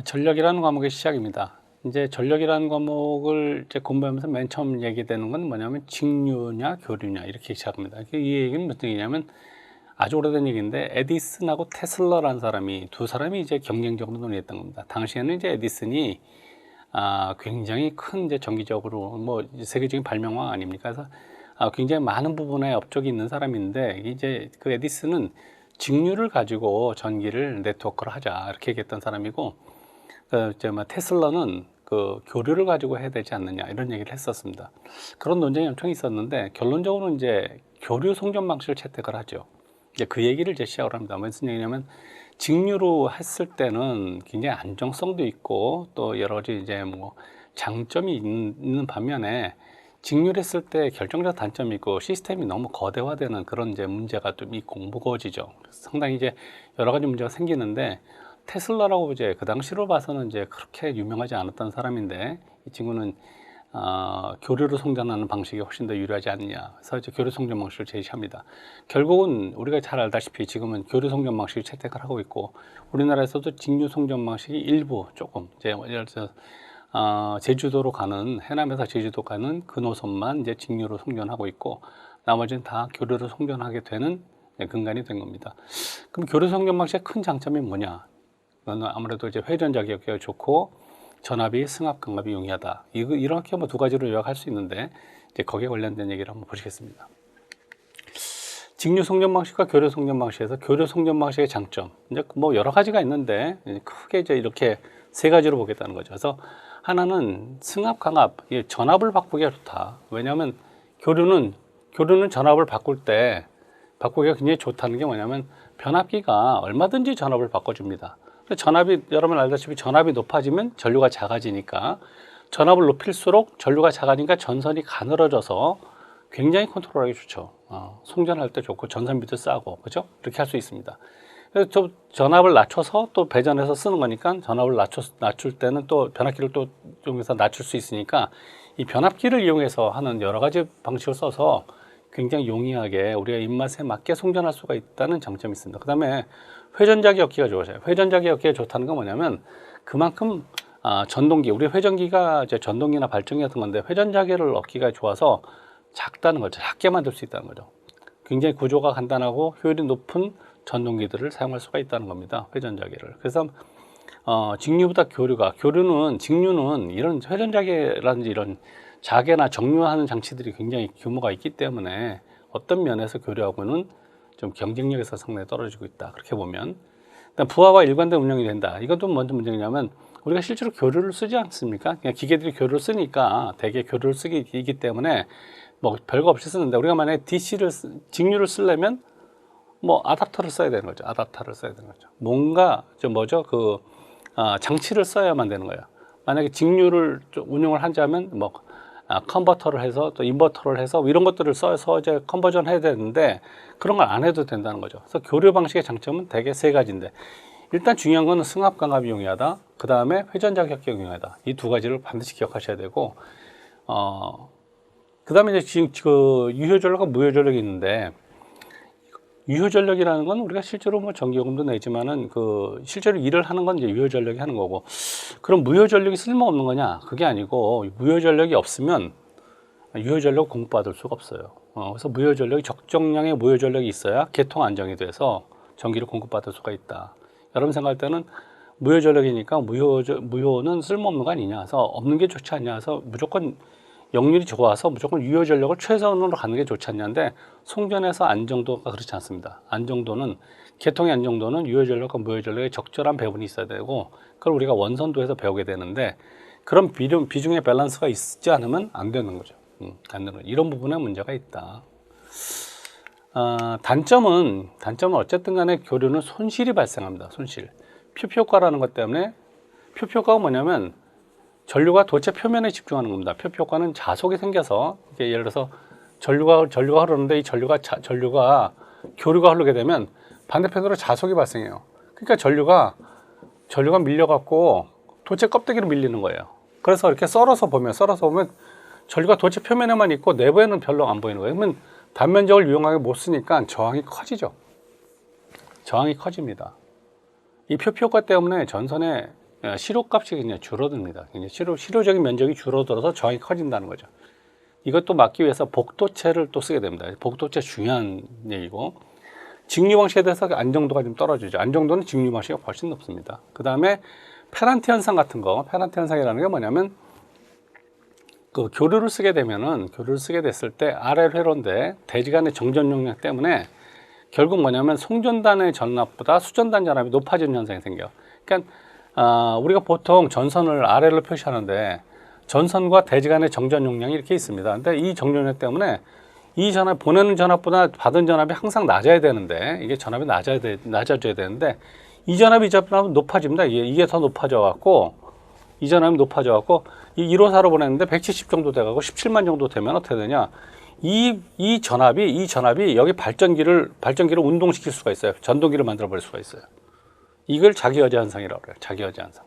전력이라는 과목의 시작입니다. 이제 전력이라는 과목을 이제 공부하면서 맨 처음 얘기되는 건 뭐냐면 직류냐 교류냐 이렇게 시작합니다. 이 얘기는 무슨 얘기냐면 아주 오래된 얘기인데 에디슨하고 테슬라라는 사람이 두 사람이 이제 경쟁적으로 논의했던 겁니다. 당시에는 이제 에디슨이 굉장히 큰 이제 정기적으로 뭐 세계적인 발명왕 아닙니까? 그래서 굉장히 많은 부분에 업적이 있는 사람인데 이제 그 에디슨은 직류를 가지고 전기를 네트워크를 하자 이렇게 얘기했던 사람이고 이제 테슬라는 그 교류를 가지고 해야 되지 않느냐 이런 얘기를 했었습니다. 그런 논쟁이 엄청 있었는데 결론적으로 이제 교류 송전 방식을 채택을 하죠. 이제 그 얘기를 이제 시작을 합니다. 무슨 얘기냐면 직류로 했을 때는 굉장히 안정성도 있고 또 여러 가지 이제 뭐 장점이 있는 반면에 직류를 했을 때 결정적 단점이 있고 시스템이 너무 거대화되는 그런 이제 문제가 좀 있고 무거워지죠. 상당히 이제 여러 가지 문제가 생기는데 테슬라라고 이제 그 당시로 봐서는 이제 그렇게 유명하지 않았던 사람인데 이 친구는 교류를 송전하는 방식이 훨씬 더 유리하지 않느냐. 그래서 이제 교류 송전 방식을 제시합니다. 결국은 우리가 잘 알다시피 지금은 교류 송전 방식을 채택을 하고 있고 우리나라에서도 직류 송전 방식이 일부 조금 이제 예를 들어서 제주도로 가는 해남에서 제주도 가는 그 노선만 이제 직류로 송전하고 있고 나머지는 다 교류로 송전하게 되는 근간이 된 겁니다. 그럼 교류 송전 방식의 큰 장점이 뭐냐? 그건 아무래도 이제 회전 자격이 좋고 전압이 승합 강압이 용이하다. 이렇게 뭐 두 가지로 요약할 수 있는데 이제 거기에 관련된 얘기를 한번 보시겠습니다. 직류 송전 방식과 교류 송전 방식에서 교류 송전 방식의 장점 이제 뭐 여러 가지가 있는데 크게 이제 이렇게 세 가지로 보겠다는 거죠. 그래서 하나는 승합 강압, 전압을 바꾸기가 좋다. 왜냐하면 교류는 전압을 바꿀 때 바꾸기가 굉장히 좋다는 게 뭐냐면 변압기가 얼마든지 전압을 바꿔줍니다. 전압이 여러분 알다시피 전압이 높아지면 전류가 작아지니까 전압을 높일수록 전류가 작아지니까 전선이 가늘어져서 굉장히 컨트롤하기 좋죠. 송전할 때 좋고 전선비도 싸고 그죠? 이렇게 할 수 있습니다. 그래서 또 전압을 낮춰서 또 배전해서 쓰는 거니까 전압을 낮출 때는 또 변압기를 또 이용해서 낮출 수 있으니까 이 변압기를 이용해서 하는 여러 가지 방식을 써서 굉장히 용이하게 우리가 입맛에 맞게 송전할 수가 있다는 장점이 있습니다. 그 다음에 회전자기 엽기가 좋으셔요. 회전자기 엽기가 좋다는 건 뭐냐면 그만큼 전동기, 우리 회전기가 이제 전동기나 발전기 같은 건데 회전자기를 얻기가 좋아서 작다는 거죠. 작게 만들 수 있다는 거죠. 굉장히 구조가 간단하고 효율이 높은 전동기들을 사용할 수가 있다는 겁니다. 회전자기를. 그래서 직류보다 직류는 이런 회전자기라든지 이런 자개나 정류하는 장치들이 굉장히 규모가 있기 때문에 어떤 면에서 교류하고는 좀 경쟁력에서 상당히 떨어지고 있다. 그렇게 보면. 일단 부하와 일관된 운영이 된다. 이것도 먼저 문제냐면 우리가 실제로 교류를 쓰지 않습니까? 그냥 기계들이 교류를 쓰니까 대개 교류를 쓰기 때문에 뭐 별거 없이 쓰는데 우리가 만약에 직류를 쓰려면 뭐 아답터를 써야 되는 거죠. 아답터를 써야 되는 거죠. 뭔가 장치를 써야만 되는 거예요. 만약에 직류를 운용을 하자면 뭐 컨버터를 해서 또 인버터를 해서 이런 것들을 써서 이제 컨버전 해야 되는데 그런 걸 안 해도 된다는 거죠. 그래서 교류 방식의 장점은 대개 세 가지인데 일단 중요한 거는 승합 강압이 용이하다. 그 다음에 회전 자격이 용이하다. 이 두 가지를 반드시 기억하셔야 되고 그 다음에 이제 지금 그 유효전력과 무효전력이 있는데 유효전력이라는 건 우리가 실제로 뭐 전기요금도 내지만은 실제로 일을 하는 건 이제 유효전력이 하는 거고 그럼 무효전력이 쓸모없는 거냐? 그게 아니고 무효전력이 없으면 유효전력 공급받을 수가 없어요. 그래서 무효전력이 적정량의 무효전력이 있어야 계통 안정이 돼서 전기를 공급받을 수가 있다. 여러분 생각할 때는 무효전력이니까 무효는 쓸모없는 거 아니냐? 그래서 없는 게 좋지 않냐? 그래서 무조건 역률이 좋아서 무조건 유효전력을 최선으로 가는 게 좋지 않냐인데 송전에서 안정도가 그렇지 않습니다. 계통의 안정도는 유효전력과 무효전력의 적절한 배분이 있어야 되고 그걸 우리가 원선도에서 배우게 되는데 그런 비중의 밸런스가 있지 않으면 안 되는 거죠. 안 되는 거죠. 이런 부분에 문제가 있다. 단점은 어쨌든 간에 교류는 손실이 발생합니다. 손실. 표피효과라는 것 때문에 표피효과가 뭐냐면 전류가 도체 표면에 집중하는 겁니다. 표피효과는 자속이 생겨서 이게 예를 들어서 전류가 흐르는데 이 전류가 교류가 흐르게 되면 반대편으로 자속이 발생해요. 그러니까 전류가 밀려갖고 도체 껍데기로 밀리는 거예요. 그래서 이렇게 썰어서 보면 전류가 도체 표면에만 있고 내부에는 별로 안 보이는 거예요. 그러면 단면적을 유용하게 못 쓰니까 저항이 커지죠. 저항이 커집니다. 이 표피효과 때문에 전선에 시료값이 그냥 줄어듭니다. 그냥 시료적인 면적이 줄어들어서 저항이 커진다는 거죠. 이것도 막기 위해서 복도체를 또 쓰게 됩니다. 복도체 중요한 얘기고, 직류 방식에 대해서 안정도가 좀 떨어지죠. 안정도는 직류 방식이 훨씬 높습니다. 그 다음에 페란티 현상 같은 거, 페란티 현상이라는 게 뭐냐면, 그 교류를 쓰게 됐을 때 아래 회로인데 대지간의 정전 용량 때문에 결국 뭐냐면 송전단의 전압보다 수전단 전압이 높아지는 현상이 생겨요. 그러니까 우리가 보통 전선을 아래로 표시하는데 전선과 대지간의 정전 용량이 이렇게 있습니다. 근데 이 정전 용량 때문에 이 전압, 보내는 전압보다 받은 전압이 항상 낮아야 되는데, 이게 전압이 낮아져야 되는데, 이 전압이 높아집니다. 이게 더 높아져 갖고, 이 전압이 높아져 갖고, 이 1호사로 보냈는데 170 정도 돼가고 17만 정도 되면 어떻게 되냐? 이 전압이 여기 발전기를 운동시킬 수가 있어요. 전동기를 만들어 버릴 수가 있어요. 이걸 자기여제 현상이라고 그래요. 자기여제 현상.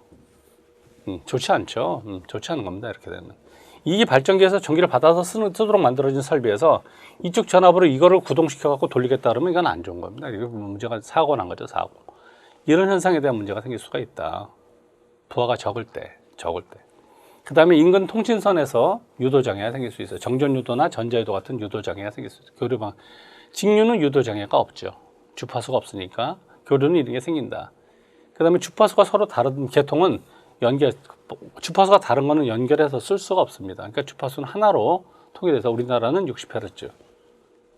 좋지 않죠. 좋지 않은 겁니다. 이렇게 되면. 이 발전기에서 전기를 받아서 쓰도록 만들어진 설비에서 이쪽 전압으로 이거를 구동시켜 갖고 돌리겠다 그러면 이건 안 좋은 겁니다. 이거 문제가 사고가 난 거죠, 사고. 이런 현상에 대한 문제가 생길 수가 있다. 부하가 적을 때. 그 다음에 인근 통신선에서 유도장애가 생길 수 있어요. 정전유도나 전자유도 같은 유도장애가 생길 수 있어요. 교류방. 직류는 유도장애가 없죠. 주파수가 없으니까 교류는 이런 게 생긴다. 그 다음에 주파수가 서로 다른 계통은 주파수가 다른 거는 연결해서 쓸 수가 없습니다. 그러니까 주파수는 하나로 통일해서 우리나라는 60Hz,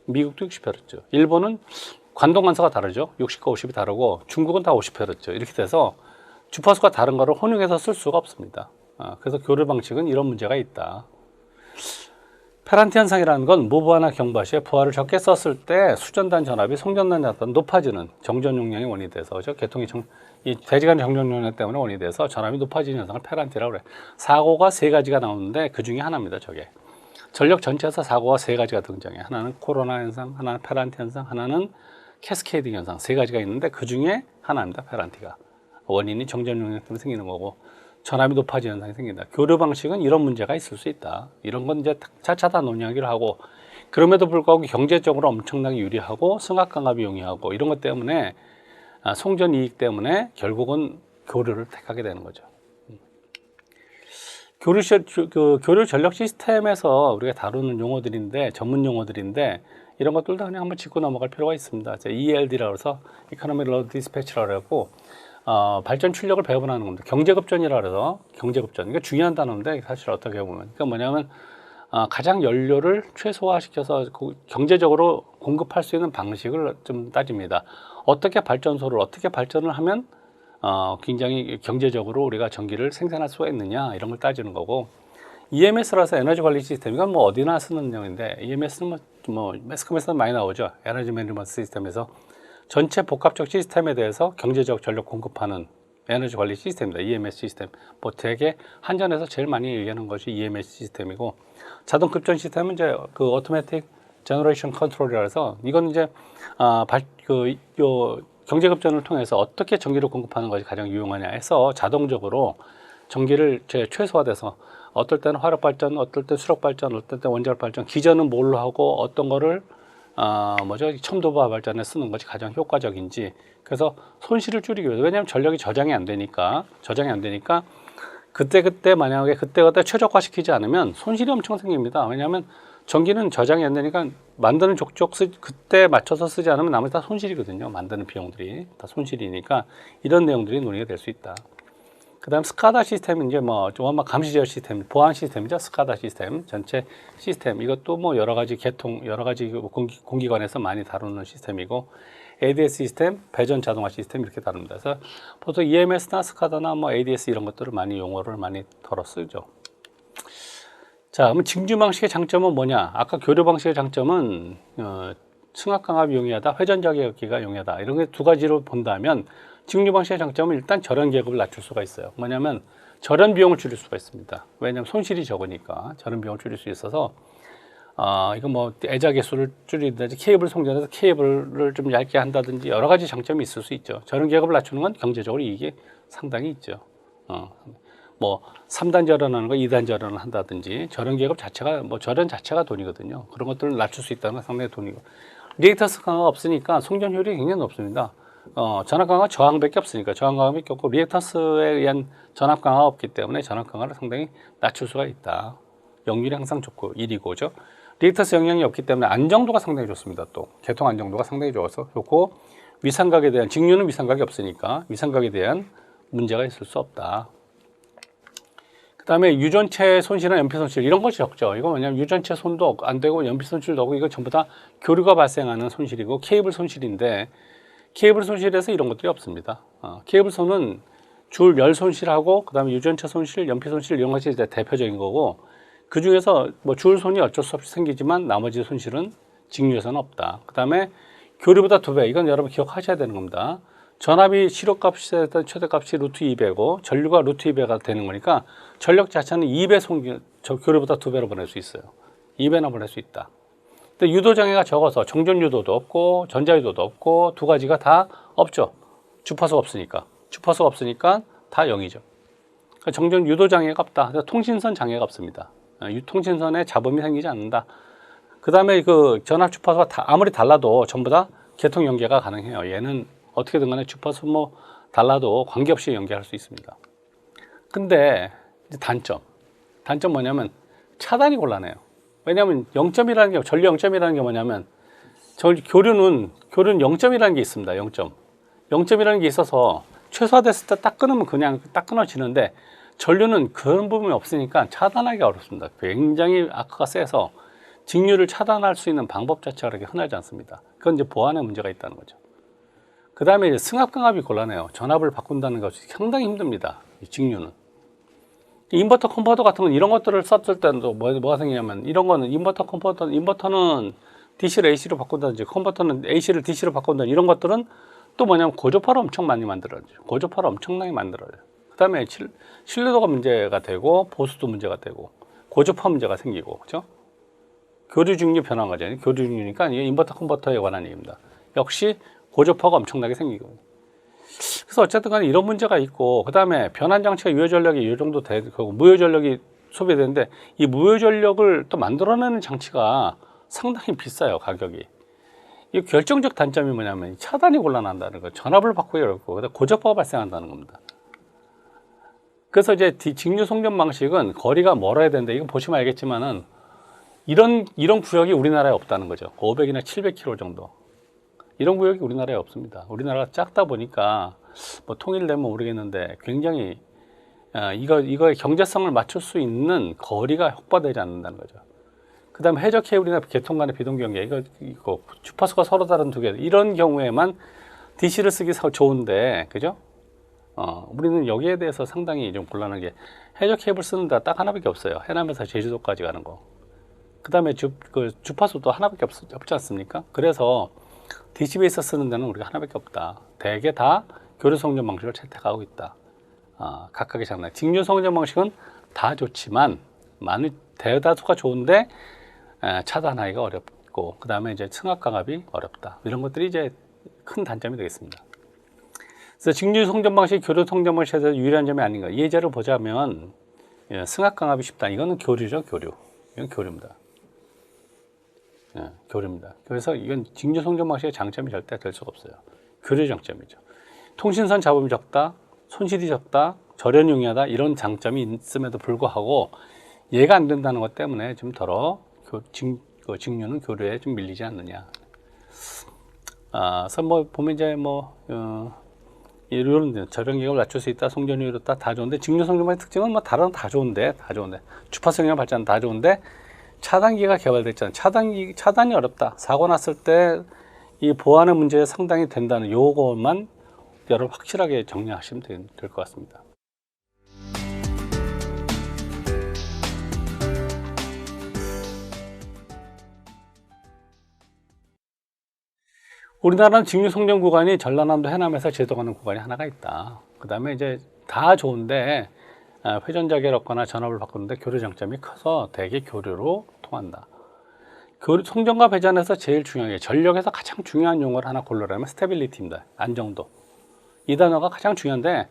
미국도 60Hz, 일본은 관동관서가 다르죠. 60과 50이 다르고 중국은 다 50Hz 이렇게 돼서 주파수가 다른 거를 혼용해서 쓸 수가 없습니다. 그래서 교류 방식은 이런 문제가 있다. 페란티 현상이라는 건 무부하나 경부하 부하를 적게 썼을 때 수전단 전압이 송전단 전압보다 높아지는 정전 용량이 원인이 돼서 이 대지간 정전 용량 때문에 원인이 돼서 전압이 높아지는 현상을 페란티라고 그래요. 사고가 세 가지가 나오는데 그 중에 하나입니다. 저게 전력 전체에서 사고가 세 가지가 등장해요. 하나는 코로나 현상, 하나는 페란티 현상, 하나는 캐스케이딩 현상, 세 가지가 있는데 그 중에 하나입니다. 페란티가 원인이 정전 용량 때문에 생기는 거고 전압이 높아지는 현상이 생긴다. 교류 방식은 이런 문제가 있을 수 있다. 이런 건 이제 차차 다 논의하기로 하고, 그럼에도 불구하고 경제적으로 엄청나게 유리하고 승합강압이 용이하고 이런 것 때문에 송전 이익 때문에 결국은 교류를 택하게 되는 거죠. 교류 전력 시스템에서 우리가 다루는 용어들인데, 전문 용어들인데 이런 것들도 그냥 한번 짚고 넘어갈 필요가 있습니다. ELD라고 해서 Economic Load Dispatch라고 하고 발전 출력을 배분하는 겁니다. 경제급전이라 그래서 경제급전. 이게 중요한 단어인데 사실 어떻게 보면 그러니까 뭐냐면 가장 연료를 최소화시켜서 경제적으로 공급할 수 있는 방식을 좀 따집니다. 어떻게 발전을 하면 굉장히 경제적으로 우리가 전기를 생산할 수가 있느냐 이런 걸 따지는 거고, EMS라서 에너지 관리 시스템, 이건 뭐 어디나 쓰는 용어인데 EMS는 뭐 매스컴에서 많이 나오죠. 에너지 매니지먼트 시스템에서 전체 복합적 시스템에 대해서 경제적 전력 공급하는 에너지 관리 시스템입니다. EMS 시스템. 뭐 되게 한전에서 제일 많이 얘기하는 것이 EMS 시스템이고, 자동 급전 시스템은 이제 그 Automatic Generation Control이라 해서 이건 이제 경제 급전을 통해서 어떻게 전기를 공급하는 것이 가장 유용하냐 해서 자동적으로 전기를 최소화돼서 어떨 때는 화력 발전, 어떨 때 수력 발전, 어떨 때 원자력 발전, 기전은 뭘로 하고 어떤 거를 첨도부하 발전에 쓰는 것이 가장 효과적인지, 그래서 손실을 줄이기 위해서, 왜냐하면 전력이 저장이 안 되니까 그때 만약에 그때 최적화시키지 않으면 손실이 엄청 생깁니다. 왜냐하면 전기는 저장이 안 되니까 만드는 족족 그때 맞춰서 쓰지 않으면 나머지 다 손실이거든요. 만드는 비용들이 다 손실이니까 이런 내용들이 논의가 될 수 있다. 그 다음 스카다 시스템은 이제 원막 감시 제어 시스템, 보안 시스템이죠. 스카다 시스템, 전체 시스템. 이것도 뭐 여러 가지 공기관에서 많이 다루는 시스템이고, ADS 시스템, 배전 자동화 시스템 이렇게 다룹니다. 그래서 보통 EMS나 스카다나 뭐 ADS 이런 것들을 용어를 많이 덜어 쓰죠. 자, 그러면 직류 방식의 장점은 뭐냐? 아까 교류 방식의 장점은 승합강압이 용이하다, 회전 자격기가 용이하다. 이런 게 두 가지로 본다면, 직류 방식의 장점은 일단 절연 계급을 낮출 수가 있어요. 뭐냐면 절연 비용을 줄일 수가 있습니다. 왜냐하면 손실이 적으니까 절연 비용을 줄일 수 있어서 이거 뭐 애자 개수를 줄이든지 케이블 송전해서 케이블을 좀 얇게 한다든지 여러 가지 장점이 있을 수 있죠. 절연 계급을 낮추는 건 경제적으로 이익이 상당히 있죠. 뭐 3단 절연하는 거 2단 절연을 한다든지, 절연 계급 자체가 절연 자체가 돈이거든요. 그런 것들을 낮출 수 있다는 건 상당히 돈이고, 리액터 스카가 없으니까 송전 효율이 굉장히 높습니다. 전압 강화 저항밖에 없으니까 저항 강화밖에 없고 리액턴스에 의한 전압 강화가 없기 때문에 전압 강화를 상당히 낮출 수가 있다. 역률이 항상 좋고 1이고죠. 리액턴스 영향이 없기 때문에 안정도가 상당히 좋습니다. 또 개통 안정도가 상당히 좋아서 좋고 위상각에 대한 직류는 위상각이 없으니까 위상각에 대한 문제가 있을 수 없다. 그 다음에 유전체 손실이나 연필 손실 이런 것이 적죠. 이거 뭐냐면 유전체 손도 안 되고 연필 손실도 없고 이거 전부 다 교류가 발생하는 손실이고 케이블 손실인데 케이블 손실에서 이런 것들이 없습니다. 케이블 손은 줄 열 손실하고 그 다음에 유전체 손실, 연필 손실 이런 것이 이제 대표적인 거고 그 중에서 뭐 줄 손이 어쩔 수 없이 생기지만 나머지 손실은 직류에서는 없다. 그 다음에 교류보다 2배 이건 여러분 기억하셔야 되는 겁니다. 전압이 시력값에 대한 최대값이 루트 2배고 전류가 루트 2배가 되는 거니까 전력 자체는 2배 교류보다 2배로 보낼 수 있어요. 2배나 보낼 수 있다. 근데 유도 장애가 적어서 정전 유도도 없고 전자 유도도 없고 두 가지가 다 없죠. 주파수가 없으니까. 주파수가 없으니까 다 0이죠. 그러니까 정전 유도 장애가 없다. 그래서 통신선 장애가 없습니다. 통신선에 잡음이 생기지 않는다. 그 다음에 그 전압 주파수가 아무리 달라도 전부 다 개통 연계가 가능해요. 얘는 어떻게든 간에 주파수 뭐 달라도 관계없이 연계할 수 있습니다. 근데 이제 단점 뭐냐면 차단이 곤란해요. 왜냐하면 0점이라는 게 전류 0점이라는 게 뭐냐면 교류는 0점이라는 게 있습니다. 0점이라는 게 있어서 최소화됐을 때 딱 끊으면 그냥 딱 끊어지는데 전류는 그런 부분이 없으니까 차단하기 어렵습니다. 굉장히 아크가 세서 직류를 차단할 수 있는 방법 자체가 그렇게 흔하지 않습니다. 그건 이제 보안에 문제가 있다는 거죠. 그 다음에 이제 승합 강압이 곤란해요. 전압을 바꾼다는 것이 상당히 힘듭니다. 이 직류는. 인버터 컨버터 같은 건 이런 것들을 썼을 때도 뭐가 생기냐면 이런 거는 인버터는 DC를 AC로 바꾼다든지 컨버터는 AC를 DC로 바꾼다든지 이런 것들은 또 뭐냐면 고주파를 엄청 많이 만들어요. 고주파를 엄청나게 만들어요. 그 다음에 신뢰도가 문제가 되고 보수도 문제가 되고 고주파 문제가 생기고 그죠? 교류 중류 변화가 죠. 교류 중류니까 인버터 컨버터에 관한 얘기입니다. 역시 고주파가 엄청나게 생기고 그래서 어쨌든 간에 이런 문제가 있고 그 다음에 변환 장치가 유효 전력이 이 정도 되고 무효 전력이 소비되는데 이 무효 전력을 또 만들어내는 장치가 상당히 비싸요. 가격이. 이 결정적 단점이 뭐냐면 차단이 곤란한다는 거, 전압을 바꾸기 어렵고 고주파가 발생한다는 겁니다. 그래서 이제 직류 송전 방식은 거리가 멀어야 되는데 이거 보시면 알겠지만은 이런 구역이 우리나라에 없다는 거죠. 500이나 700km 정도. 이런 구역이 우리나라에 없습니다. 우리나라가 작다 보니까 뭐 통일되면 모르겠는데 굉장히 이거의 경제성을 맞출 수 있는 거리가 확보되지 않는다는 거죠. 그 다음에 해저 케이블이나 계통 간의 비동 경계 이거 주파수가 서로 다른 두 개 이런 경우에만 DC를 쓰기 좋은데 그죠? 우리는 여기에 대해서 상당히 좀 곤란한 게 해저 케이블 쓰는 데 딱 하나밖에 없어요. 해남에서 제주도까지 가는 거. 그 다음에 주파수도 하나밖에 없지 않습니까? 그래서 DC 베이스 쓰는 데는 우리가 하나밖에 없다. 대개 다 교류 송전 방식을 채택하고 있다. 각각의 장단. 직류 송전 방식은 다 좋지만 대다수가 좋은데 차단하기가 어렵고 그 다음에 이제 승합 강압이 어렵다. 이런 것들이 이제 큰 단점이 되겠습니다. 그래서 직류 송전 방식, 교류 송전 방식에서 유일한 점이 아닌가. 예제를 보자면 승합 강압이 쉽다. 이거는 교류죠, 교류. 이건 교류입니다. 교류입니다. 그래서 이건 직류 송전 방식의 장점이 절대 될 수가 없어요. 교류 장점이죠. 통신선 잡음이 적다, 손실이 적다, 절연 용이하다 이런 장점이 있음에도 불구하고 얘가 안 된다는 것 때문에 좀 덜어 직류는 교류에 좀 밀리지 않느냐. 그래서 뭐 보면 이제 이런 절연기를 낮출 수 있다, 송전율이 다 좋은데 직류 송전방의 특징은 뭐 다른 다 좋은데 주파수 영향 발전 다 좋은데 차단기가 개발됐잖아요. 차단이 어렵다. 사고 났을 때 이 보안의 문제에 상당히 된다는 요것만 여러분 확실하게 정리하시면 될 것 같습니다. 우리나라는 직류 송전 구간이 전라남도 해남에서 제동하는 구간이 하나가 있다. 그 다음에 이제 다 좋은데 회전자계를 얻거나 전압을 바꾸는데 교류 장점이 커서 대개 교류로 통한다. 송전과 배전에서 제일 중요한 게 전력에서 가장 중요한 용어를 하나 고르라면 스테빌리티입니다. 안정도. 이 단어가 가장 중요한데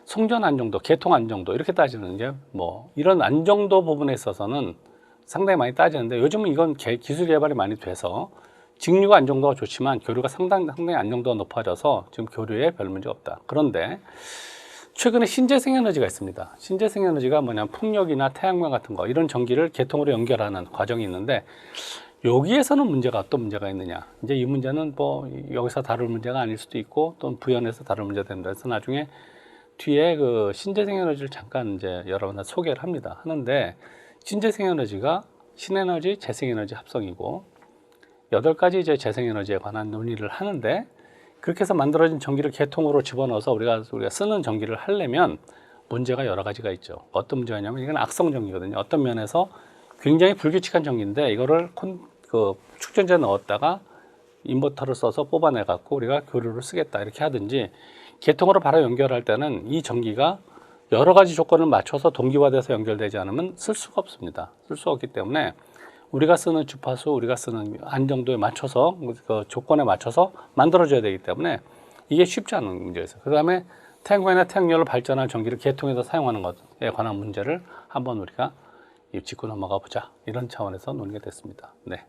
송전 안정도, 개통 안정도 이렇게 따지는 게 뭐 이런 안정도 부분에 있어서는 상당히 많이 따지는데 요즘은 이건 기술 개발이 많이 돼서 직류가 안정도가 좋지만 교류가 상당히 안정도가 높아져서 지금 교류에 별 문제 없다. 그런데 최근에 신재생 에너지가 있습니다. 신재생 에너지가 뭐냐면 풍력이나 태양광 같은 거 이런 전기를 계통으로 연결하는 과정이 있는데 여기에서는 어떤 문제가 있느냐. 이제 이 문제는 뭐 여기서 다룰 문제가 아닐 수도 있고 또는 부연해서 다룰 문제가 된다 해서 나중에 뒤에 그 신재생 에너지를 잠깐 이제 여러분들 소개를 하는데 신재생 에너지가 신에너지, 재생에너지 합성이고 8가지 이제 재생에너지에 관한 논의를 하는데 그렇게 해서 만들어진 전기를 계통으로 집어넣어서 우리가 쓰는 전기를 하려면 문제가 여러 가지가 있죠. 어떤 문제가 있냐면 이건 악성 전기거든요. 어떤 면에서 굉장히 불규칙한 전기인데 이거를 축전지에 넣었다가 인버터를 써서 뽑아내 갖고 우리가 교류를 쓰겠다 이렇게 하든지 계통으로 바로 연결할 때는 이 전기가 여러 가지 조건을 맞춰서 동기화돼서 연결되지 않으면 쓸 수가 없습니다. 쓸 수가 없기 때문에 우리가 쓰는 주파수, 우리가 쓰는 안정도에 맞춰서 그 조건에 맞춰서 만들어줘야 되기 때문에 이게 쉽지 않은 문제였어요. 그 다음에 태양광이나 태양열로 발전한 전기를 계통해서 사용하는 것에 관한 문제를 한번 우리가 짚고 넘어가 보자. 이런 차원에서 논의가 됐습니다. 네.